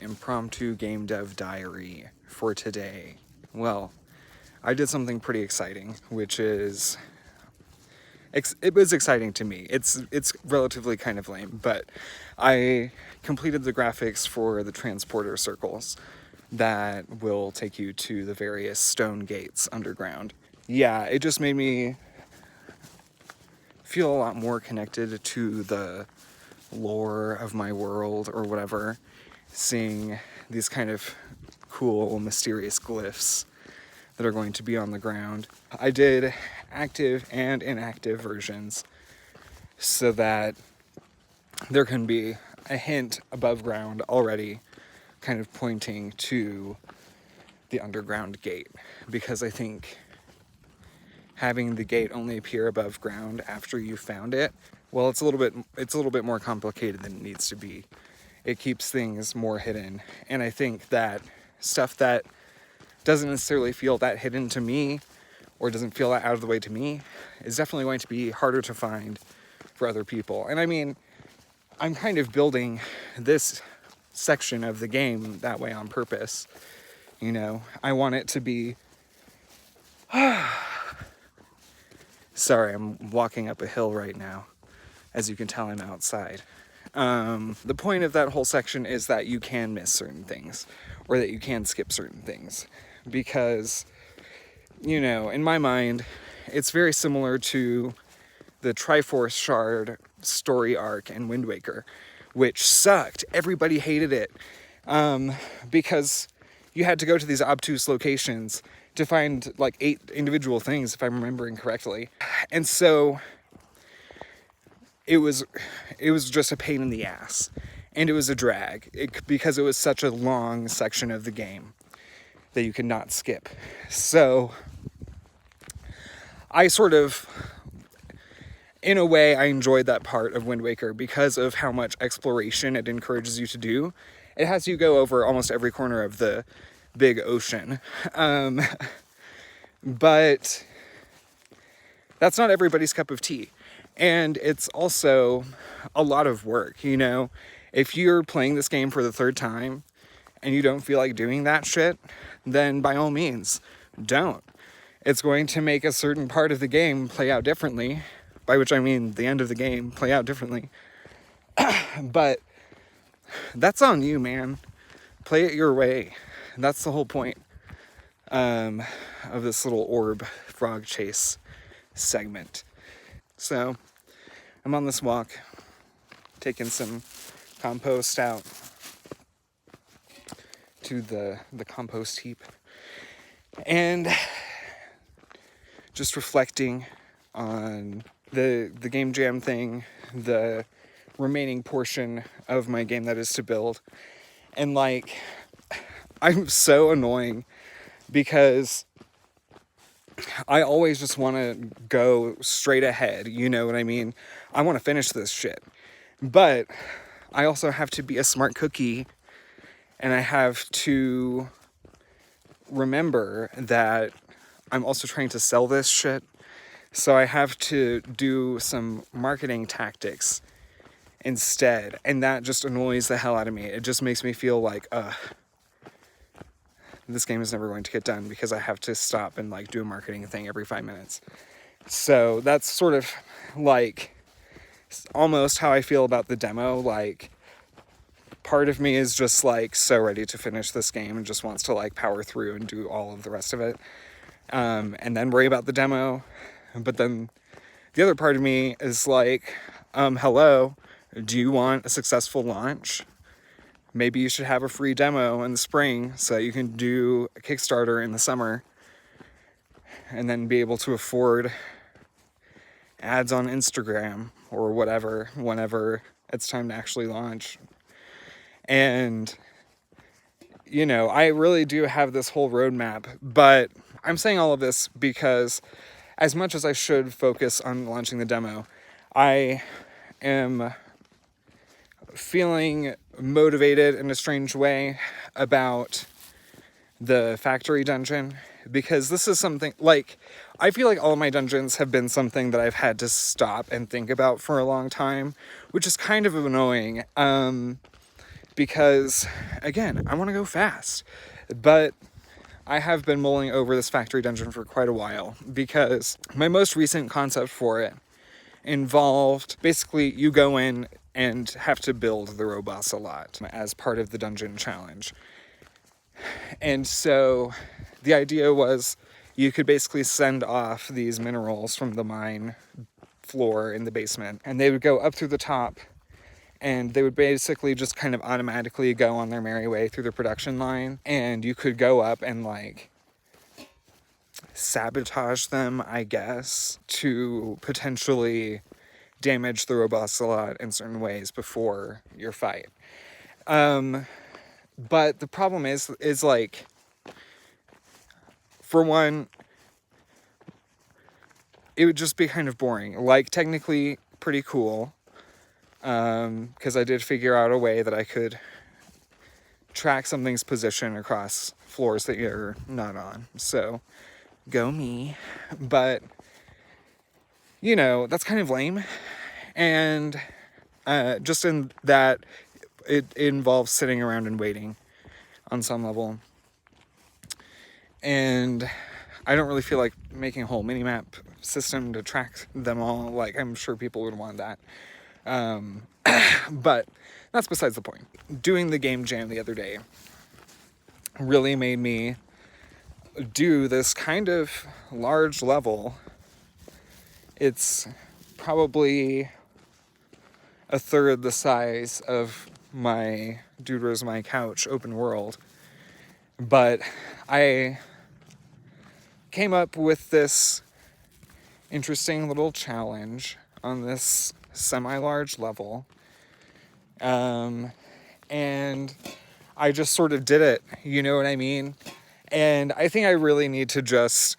impromptu game dev diary for today. Well, I did something pretty exciting, which is it was exciting to me. It's relatively kind of lame, but I completed the graphics for the transporter circles that will take you to the various stone gates underground. Yeah, it just made me feel a lot more connected to the lore of my world or whatever, seeing these kind of cool, mysterious glyphs that are going to be on the ground. I did active and inactive versions so that there can be a hint above ground already kind of pointing to the underground gate, because I think having the gate only appear above ground after you found it, well, it's a little bit more complicated than it needs to be. It keeps things more hidden, and I think that stuff that doesn't necessarily feel that hidden to me or doesn't feel that out of the way to me is definitely going to be harder to find for other people. And I mean, I'm kind of building this section of the game that way on purpose. You know, I want it to be... Sorry, I'm walking up a hill right now. As you can tell, I'm outside. The point of that whole section is that you can miss certain things, or that you can skip certain things. Because, you know, in my mind, it's very similar to the Triforce Shard story arc in Wind Waker, which sucked. Everybody hated it, because you had to go to these obtuse locations to find like 8 individual things, if I'm remembering correctly. And so it was just a pain in the ass, and it was a drag because it was such a long section of the game that you could not skip. So I sort of, in a way, I enjoyed that part of Wind Waker because of how much exploration it encourages you to do. It has you go over almost every corner of the big ocean. But that's not everybody's cup of tea. And it's also a lot of work, you know? If you're playing this game for the 3rd time and you don't feel like doing that shit, then by all means, don't. It's going to make a certain part of the game play out differently, by which I mean the end of the game play out differently. But that's on you, man. Play it your way. That's the whole point of this little orb frog chase segment. So I'm on this walk, taking some compost out to the compost heap, and just reflecting on the game jam thing, the remaining portion of my game that is to build. And like, I'm so annoying because I always just want to go straight ahead, you know what I mean? I want to finish this shit. But I also have to be a smart cookie, and I have to remember that I'm also trying to sell this shit. So I have to do some marketing tactics instead, and that just annoys the hell out of me. It just makes me feel like, this game is never going to get done because I have to stop and like do a marketing thing every 5 minutes. So that's sort of like almost how I feel about the demo. Like, part of me is just like so ready to finish this game and just wants to like power through and do all of the rest of it, and then worry about the demo. But then the other part of me is like, hello, do you want a successful launch? Maybe you should have a free demo in the spring so that you can do a Kickstarter in the summer and then be able to afford ads on Instagram or whatever whenever it's time to actually launch. And, you know, I really do have this whole roadmap, but I'm saying all of this because as much as I should focus on launching the demo, I am feeling motivated in a strange way about the factory dungeon, because this is something like, I feel like all of my dungeons have been something that I've had to stop and think about for a long time, which is kind of annoying. because, again, I want to go fast. But I have been mulling over this factory dungeon for quite a while, because my most recent concept for it involved basically you go in and have to build the robots a lot as part of the dungeon challenge. And so the idea was you could basically send off these minerals from the mine floor in the basement, and they would go up through the top, and they would basically just kind of automatically go on their merry way through the production line, and you could go up and like sabotage them, I guess, to potentially damage the robots a lot in certain ways before your fight. But the problem is like, for one, it would just be kind of boring. Like, technically pretty cool, because I did figure out a way that I could track something's position across floors that you're not on. So, go me. But, you know, that's kind of lame. And just in that, it involves sitting around and waiting on some level. And I don't really feel like making a whole mini-map system to track them all. Like, I'm sure people would want that. But that's besides the point. Doing the game jam the other day really made me do this kind of large level. It's probably a third the size of my Dude, Where's My Couch open world. But I came up with this interesting little challenge on this semi-large level. And I just sort of did it, you know what I mean? And I think I really need to just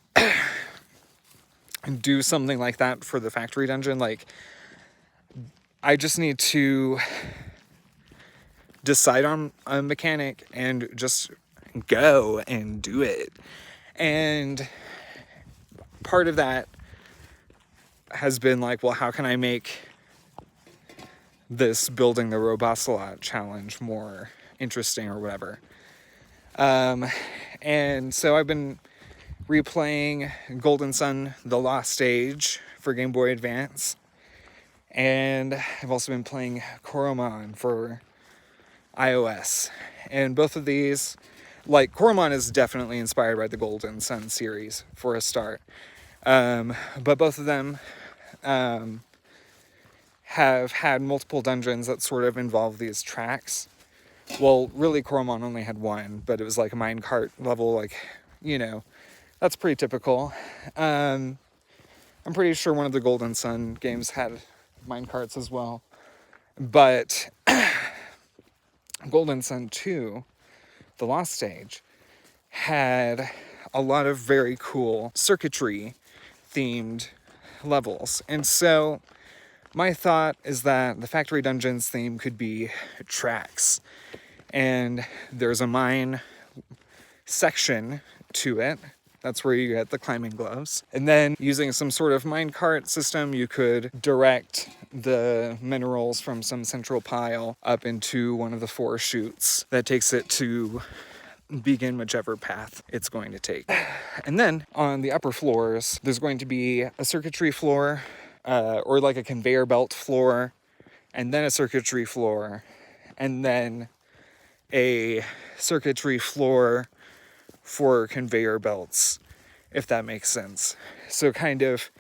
do something like that for the factory dungeon. Like, I just need to decide on a mechanic and just go and do it. And part of that has been like, well, how can I make this building the Robosalot challenge more interesting or whatever? And so I've been replaying Golden Sun: The Lost Stage for Game Boy Advance. And I've also been playing Coromon for iOS. And both of these, like, Coromon is definitely inspired by the Golden Sun series for a start. But both of them have had multiple dungeons that sort of involve these tracks. Well, really, Coromon only had one, but it was like a minecart level, like, you know, that's pretty typical. I'm pretty sure one of the Golden Sun games had minecarts as well. But Golden Sun 2, The Lost Stage, had a lot of very cool circuitry-themed levels. And so my thought is that the Factory Dungeons theme could be tracks. And there's a mine section to it. That's where you get the climbing gloves. And then using some sort of minecart system, you could direct the minerals from some central pile up into one of the 4 chutes that takes it to begin whichever path it's going to take. And then on the upper floors, there's going to be a circuitry floor, or like a conveyor belt floor, and then a circuitry floor, and then a circuitry floor for conveyor belts, if that makes sense. So kind of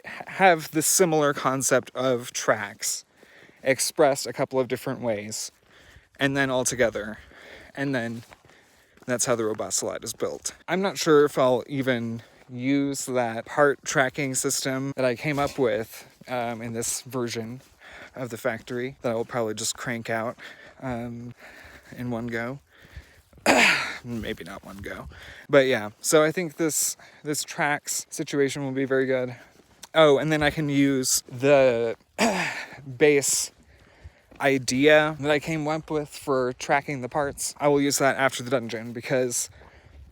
have the similar concept of tracks expressed a couple of different ways, and then all together. And then that's how the Robosalot is built. I'm not sure if I'll even use that part tracking system that I came up with in this version of the factory that I will probably just crank out in one go. Maybe not one go. But yeah, so I think this tracks situation will be very good. Oh, and then I can use the base idea that I came up with for tracking the parts. I will use that after the dungeon, because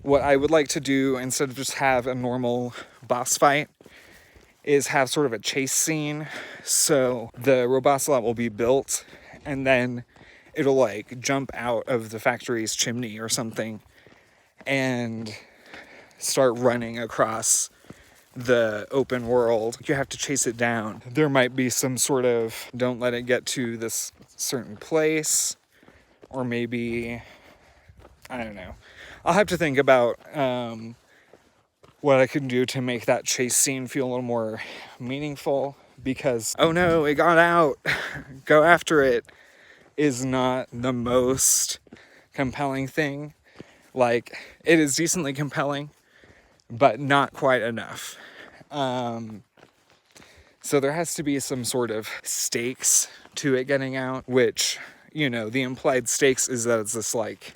what I would like to do, instead of just have a normal boss fight, is have sort of a chase scene. So the Robosalot will be built, and then it'll like jump out of the factory's chimney or something and start running across the open world. You have to chase it down. There might be some sort of don't let it get to this certain place, or maybe, I don't know. I'll have to think about what I can do to make that chase scene feel a little more meaningful, because, oh no, it got out, go after it, is not the most compelling thing. Like, it is decently compelling, but not quite enough. So there has to be some sort of stakes to it getting out, which, you know, the implied stakes is that it's this like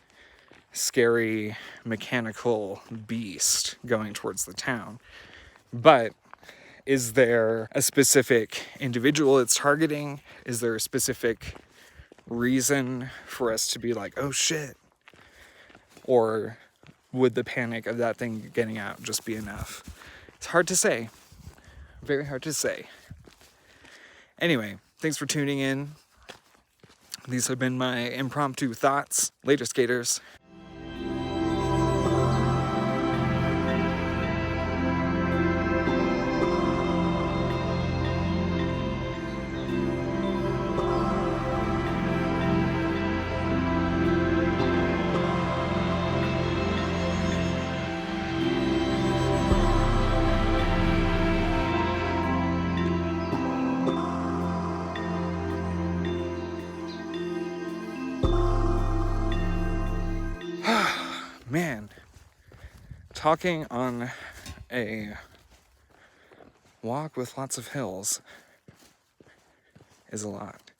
scary mechanical beast going towards the town. But is there a specific individual it's targeting? Is there a specific reason for us to be like, oh shit? Or would the panic of that thing getting out just be enough? It's hard to say. Very hard to say. Anyway, thanks for tuning in. These have been my impromptu thoughts. Later, skaters. Man, talking on a walk with lots of hills is a lot.